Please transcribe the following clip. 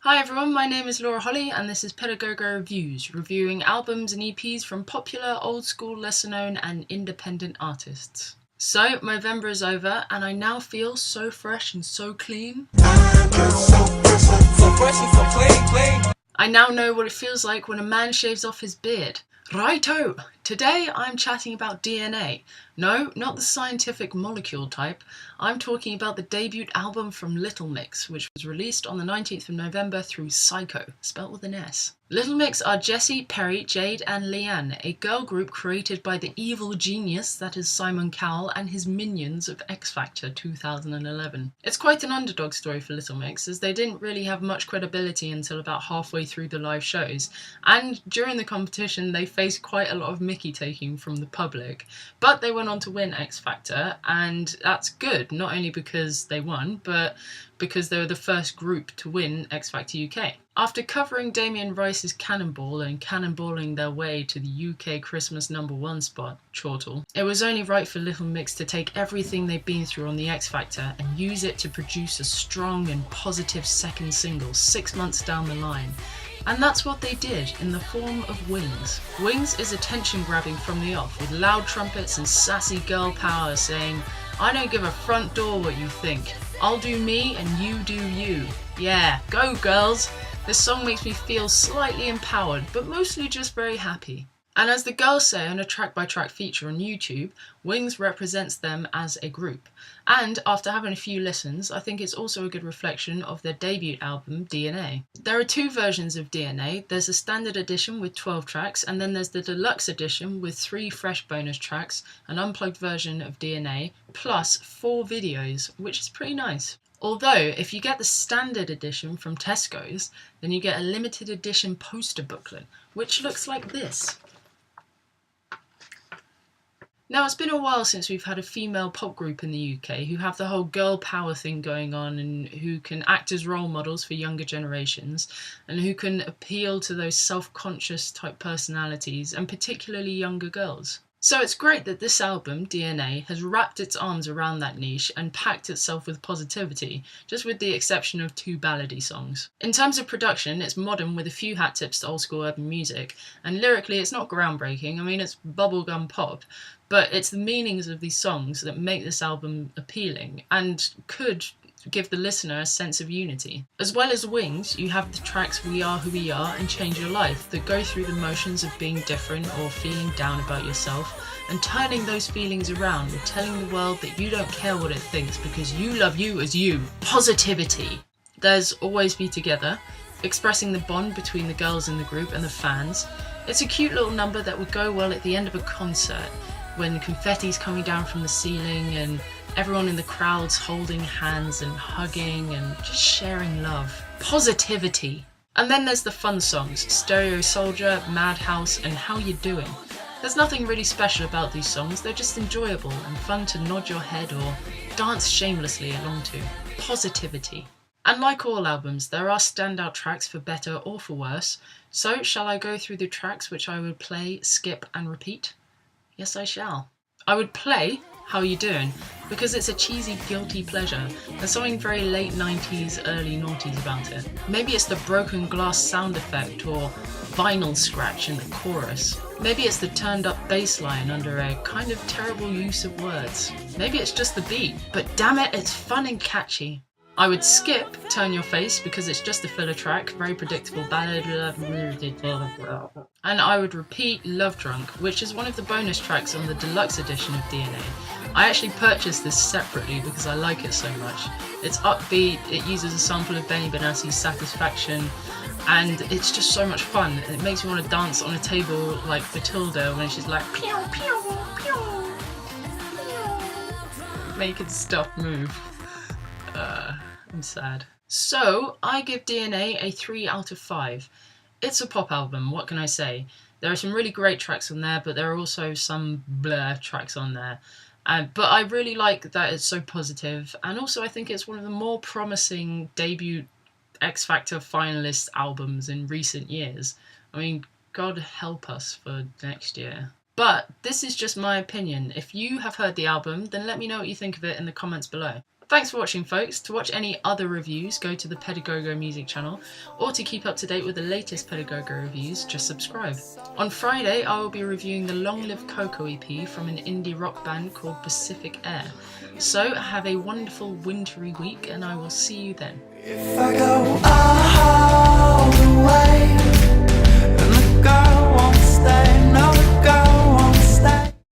Hi everyone, my name is Laura Holly and this is Pedagogo Reviews, reviewing albums and EPs from popular, old school, lesser known and independent artists. So, November is over and I now feel so fresh and so clean. I now know what it feels like when a man shaves off his beard. Righto! Today I'm chatting about DNA. No, not the scientific molecule type. I'm talking about the debut album from Little Mix, which was released on the 19th of November through Psycho, spelt with an S. Little Mix are Jessie, Perry, Jade and Leigh-Anne, a girl group created by the evil genius that is Simon Cowell and his minions of X Factor 2011. It's quite an underdog story for Little Mix, as they didn't really have much credibility until about halfway through the live shows, and during the competition they faced quite a lot of mickey taking from the public, but they went on to win X Factor, and that's good, not only because they won, but because they were the first group to win X Factor UK. After covering Damien Rice's Cannonball and cannonballing their way to the UK Christmas #1 spot, Chortle, it was only right for Little Mix to take everything they've been through on the X Factor and use it to produce a strong and positive second single 6 months down the line. And that's what they did in the form of Wings. Wings is attention grabbing from the off, with loud trumpets and sassy girl power saying, "I don't give a front door what you think. I'll do me and you do you. Yeah, go girls!" This song makes me feel slightly empowered, but mostly just very happy. And as the girls say on a track-by-track feature on YouTube, Wings represents them as a group. And after having a few listens, I think it's also a good reflection of their debut album, DNA. There are two versions of DNA. There's a standard edition with 12 tracks, and then there's the deluxe edition with 3 fresh bonus tracks, an unplugged version of DNA, plus 4 videos, which is pretty nice. Although, if you get the standard edition from Tesco's, then you get a limited edition poster booklet, which looks like this. Now, it's been a while since we've had a female pop group in the UK who have the whole girl power thing going on and who can act as role models for younger generations and who can appeal to those self-conscious type personalities and particularly younger girls. So it's great that this album, DNA, has wrapped its arms around that niche and packed itself with positivity, just with the exception of 2 ballady songs. In terms of production, it's modern with a few hat tips to old school urban music, and lyrically it's not groundbreaking. I mean, it's bubblegum pop, but it's the meanings of these songs that make this album appealing and could give the listener a sense of unity. As well as Wings, you have the tracks We Are Who We Are and Change Your Life that go through the motions of being different or feeling down about yourself and turning those feelings around and telling the world that you don't care what it thinks because you love you as you. Positivity. There's Always Be Together, expressing the bond between the girls in the group and the fans. It's a cute little number that would go well at the end of a concert when confetti's coming down from the ceiling and everyone in the crowd's holding hands and hugging and just sharing love. Positivity. And then there's the fun songs, Stereo Soldier, Madhouse and How You Doing. There's nothing really special about these songs, they're just enjoyable and fun to nod your head or dance shamelessly along to. Positivity. And like all albums, there are standout tracks for better or for worse, so shall I go through the tracks which I would play, skip and repeat? Yes, I shall. I would play How You Doing because it's a cheesy guilty pleasure. There's something very late 90s, early noughties about it. Maybe it's the broken glass sound effect or vinyl scratch in the chorus. Maybe it's the turned up bass line under a kind of terrible use of words. Maybe it's just the beat, but damn it, it's fun and catchy. I would skip Turn Your Face because it's just a filler track, very predictable ballad, and I would repeat Love Drunk, which is one of the bonus tracks on the deluxe edition of DNA. I actually purchased this separately because I like it so much. It's upbeat, it uses a sample of Benny Benassi's Satisfaction, and it's just so much fun. It makes me want to dance on a table like Matilda when she's like pew pew pew, making stuff move. I'm sad. So, I give DNA a 3 out of 5. It's a pop album, what can I say? There are some really great tracks on there, but there are also some blur tracks on there. But I really like that it's so positive, and also I think it's one of the more promising debut X Factor finalist albums in recent years. I mean, God help us for next year. But this is just my opinion. If you have heard the album, then let me know what you think of it in the comments below. Thanks for watching, folks. To watch any other reviews, go to the Pedagogo music channel, or to keep up to date with the latest Pedagogo reviews, just subscribe. On Friday, I will be reviewing the Long Live Koko EP from an indie rock band called Pacific Air. So have a wonderful wintry week, and I will see you then. If I go,